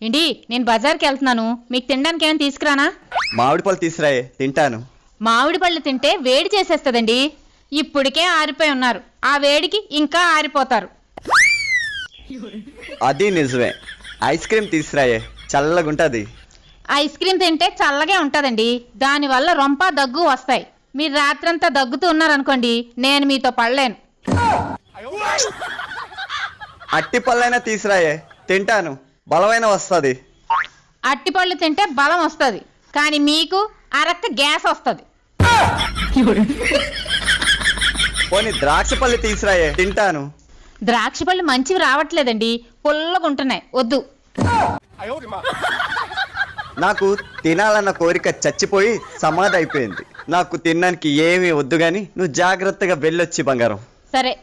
ఏంటి నేను బజార్కి వెళ్తున్నాను, మీకు తినడానికి ఏమైనా తీసుకురానా? మామిడి పళ్ళు తీసురాయే, తింటాను. మామిడి పళ్ళు తింటే వేడి చేసేస్తుందండి. ఇప్పటికే ఆరిపోయి ఉన్నారు, ఆ వేడికి ఇంకా ఆరిపోతారు. అది నిజమే. ఐస్ క్రీమ్ తీసురాయే, చల్లగుంటది. ఐస్ క్రీమ్ తింటే చల్లగే ఉంటుందండి, దానివల్ల రొంప దగ్గు వస్తాయి. మీరు రాత్రంతా దగ్గుతూ ఉన్నారనుకోండి, నేను మీతో పడలేను. అట్టి పళ్ళైనా తీసురాయే, తింటాను. బలమైన వస్తుంది. అట్టిపళ్ళు తింటే బలం వస్తుంది, కానీ మీకు అరక్క గ్యాస్ వస్తుంది. పోనీ ద్రాక్ష పళ్ళు తీసురాయే, తింటాను. ద్రాక్ష పళ్ళు మంచివి రావట్లేదండి, పుల్లగా ఉంటున్నాయి, వద్దు. నాకు తినాలన్న కోరిక చచ్చిపోయి సమాధి అయిపోయింది. నాకు తినడానికి ఏమీ వద్దు గాని నువ్వు జాగ్రత్తగా వెళ్ళొచ్చి బంగారం. సరే.